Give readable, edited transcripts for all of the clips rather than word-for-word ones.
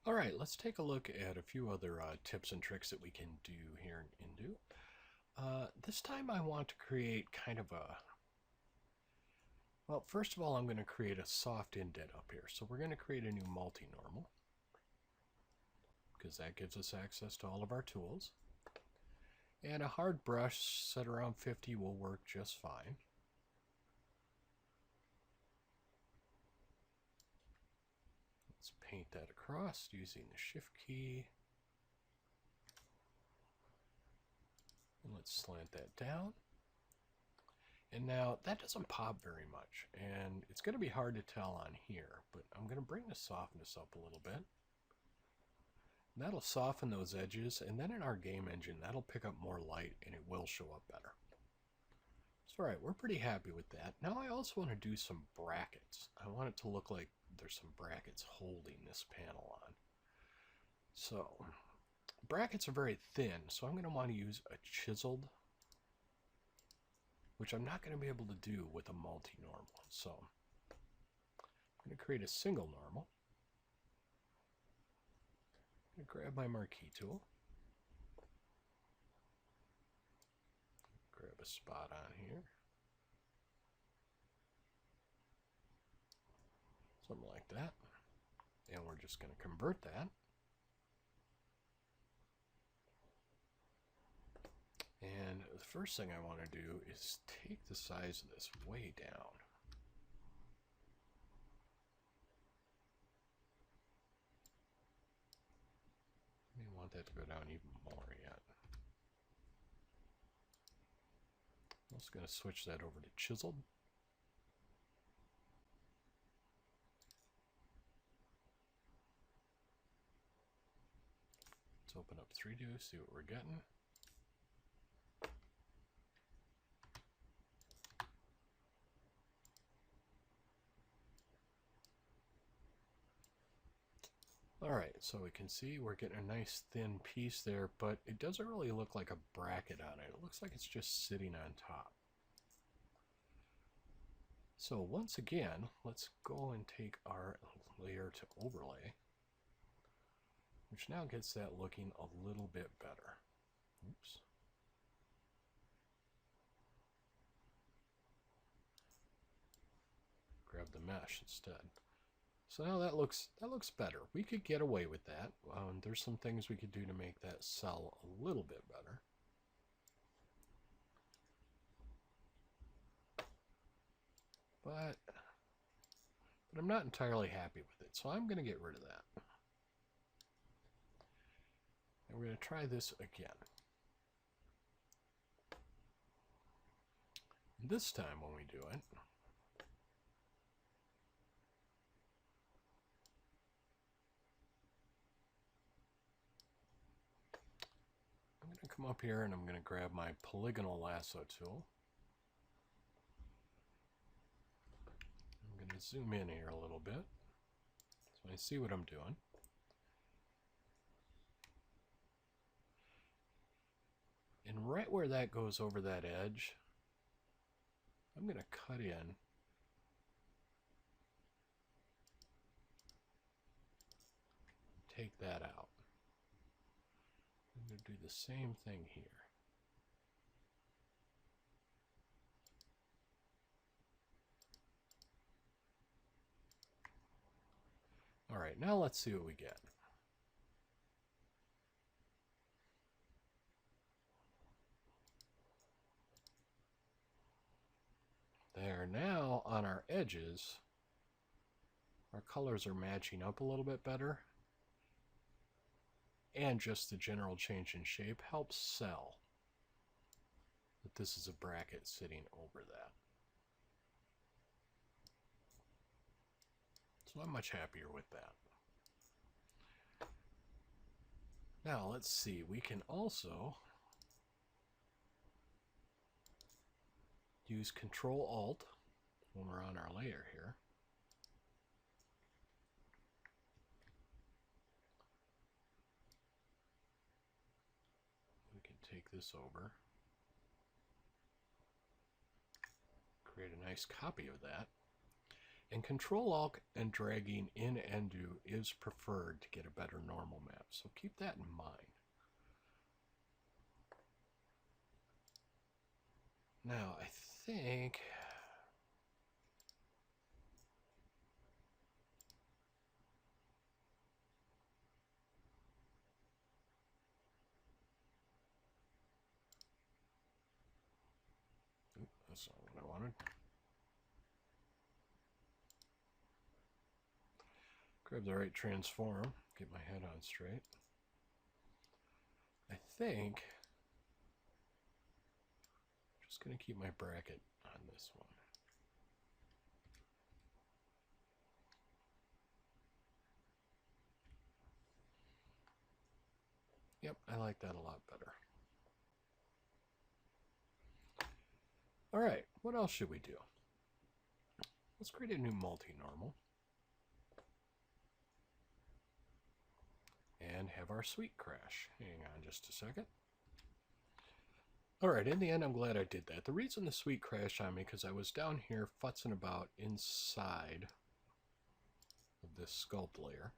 All right, let's take a look at a few other tips and tricks that we can do here in Indu. This time I want to create kind of a, well, first of all, I'm going to create a soft indent up here. So we're going to create a new multi-normal because that gives us access to all of our tools. And a hard brush set around 50 will work just fine. Let's paint that across using the Shift key. And let's slant that down. And now that doesn't pop very much, and it's going to be hard to tell on here, but I'm going to bring the softness up a little bit. And that'll soften those edges, and then in our game engine, that'll pick up more light and it will show up better. So, all right, we're pretty happy with that. Now I also want to do some brackets. I want it to look like there's some brackets holding this panel on. So, brackets are very thin, so I'm going to want to use a chiseled, which I'm not going to be able to do with a multi-normal. So I'm going to create a single normal. I'm going to grab my marquee tool. Grab a spot on here. Something like that. And we're just going to convert that. And the first thing I want to do is take the size of this way down. I want that to go down even more yet. I'm just going to switch that over to chiseled. Let's open up 3D, see what we're getting. Alright, so we can see we're getting a nice thin piece there, but it doesn't really look like a bracket on it. It looks like it's just sitting on top. So once again, let's go and take our layer to overlay, which now gets that looking a little bit better. Oops. Grab the mesh instead. So now that looks better. We could get away with that. There's some things we could do to make that cell a little bit better. But I'm not entirely happy with it, so I'm going to get rid of that. And we're going to try this again. And this time when we do it, I'm going to come up here and I'm going to grab my polygonal lasso tool. I'm going to zoom in here a little bit so I see what I'm doing. And right where that goes over that edge, I'm going to cut in take that out. I'm going to do the same thing here. All right, now let's see what we get. There, now on our edges, our colors are matching up a little bit better. And just the general change in shape helps sell that this is a bracket sitting over that. So I'm much happier with that. Now let's see, we can also use Control-Alt when we're on our layer here. We can take this over, create a nice copy of that. And Control-Alt and dragging in and do is preferred to get a better normal map. So keep that in mind. Now, I think that's not what I wanted. Grab the right transform, get my head on straight. I think I'm just going to keep my bracket on this one. Yep, I like that a lot better. All right, what else should we do? Let's create a new multi-normal. And have our suite crash. Hang on just a second. All right, in the end, I'm glad I did that. The reason the suite crashed on me because I was down here futzing about inside of this sculpt layer.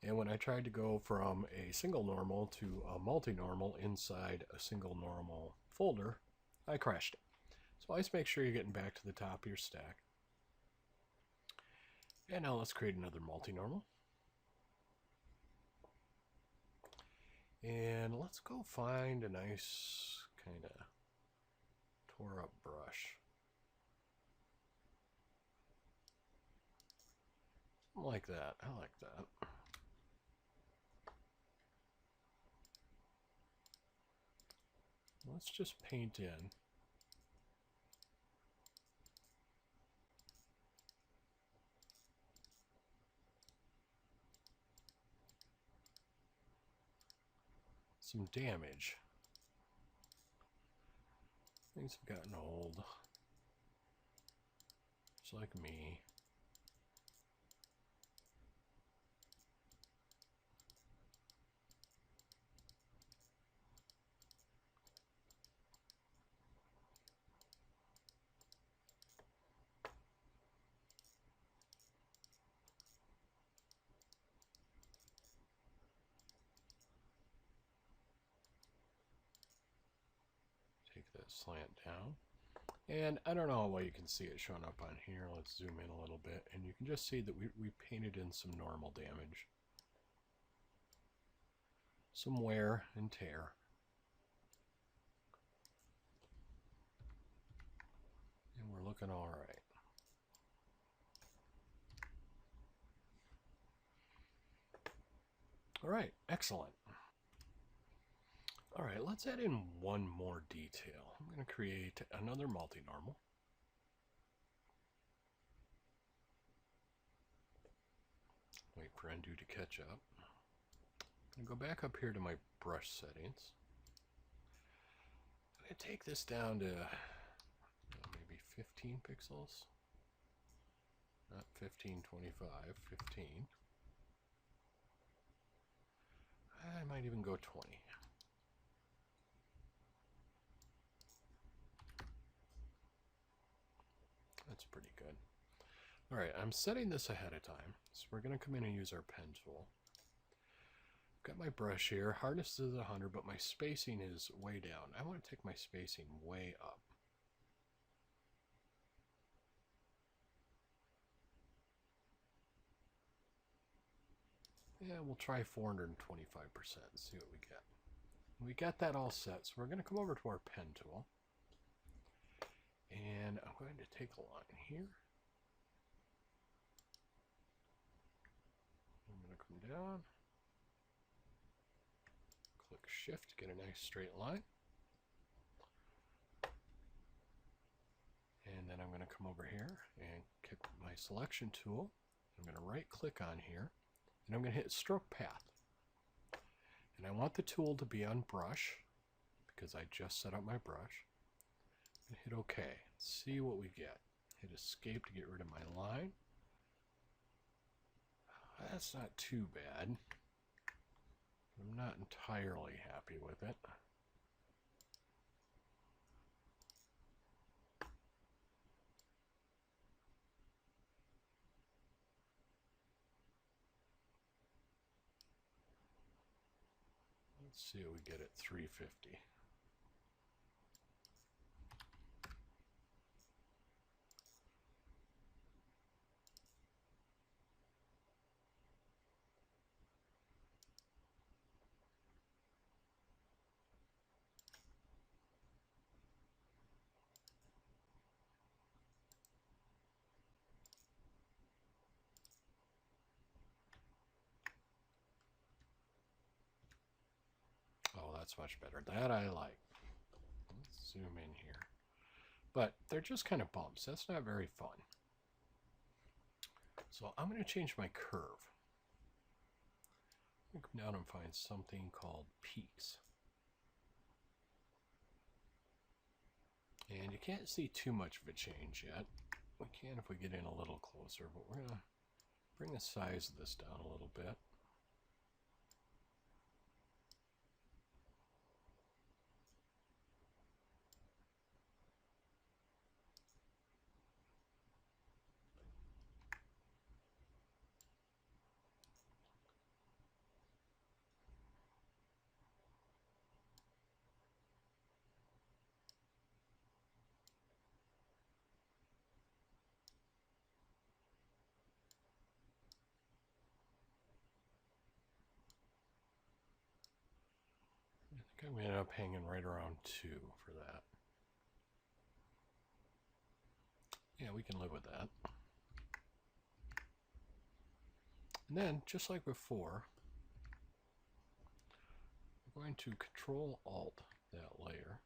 And when I tried to go from a single normal to a multi-normal inside a single normal folder, I crashed it. So always make sure you're getting back to the top of your stack. And now let's create another multi-normal. And let's go find a nice kind of tore up brush. Something like that. I like that. Let's just paint in some damage. Things have gotten old, just like me. Take that slant down. And I don't know how well you can see it showing up on here. Let's zoom in a little bit. And you can just see that we painted in some normal damage. Some wear and tear. And we're looking all right. All right, excellent. All right, let's add in one more detail. I'm going to create another multi-normal. Wait for undo to catch up. I'm going to go back up here to my brush settings. I'm going to take this down to maybe 15 pixels. Not 15, 25, 15. I might even go 20. That's pretty good. All right, I'm setting this ahead of time. So we're going to come in and use our pen tool. Got my brush here. Hardness is 100, but my spacing is way down. I want to take my spacing way up. Yeah, we'll try 425%, see what we get. We got that all set, so we're going to come over to our pen tool. And I'm going to take a line here. I'm going to come down. Click Shift, get a nice straight line. And then I'm going to come over here and kick my selection tool. I'm going to right click on here. And I'm going to hit Stroke Path. And I want the tool to be on Brush, because I just set up my brush. And hit OK. See what we get. Hit Escape to get rid of my line. That's not too bad. I'm not entirely happy with it. Let's see what we get at 350. Oh, that's much better. That I like. Let's zoom in here. But they're just kind of bumps. That's not very fun. So I'm going to change my curve. I'm going to come down and find something called peaks. And you can't see too much of a change yet. We can if we get in a little closer, but we're going to bring the size of this down a little bit. I think I'm going to end up hanging right around 2 for that. Yeah, we can live with that. And then, just like before, we're going to Control-Alt that layer.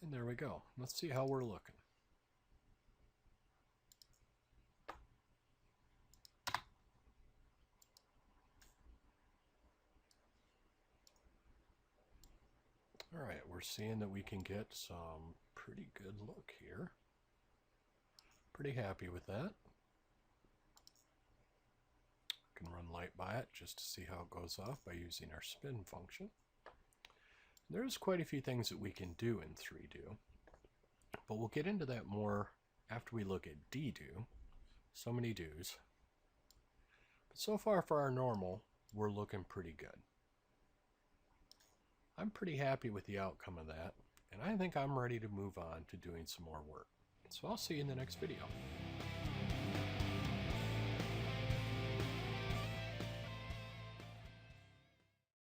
And there we go. Let's see how we're looking. All right, we're seeing that we can get some pretty good look here. Pretty happy with that. Can run light by it just to see how it goes off by using our spin function. There's quite a few things that we can do in 3Do, but we'll get into that more after we look at D-Do. So many do's. But so far for our normal, we're looking pretty good. I'm pretty happy with the outcome of that, and I think I'm ready to move on to doing some more work. So I'll see you in the next video.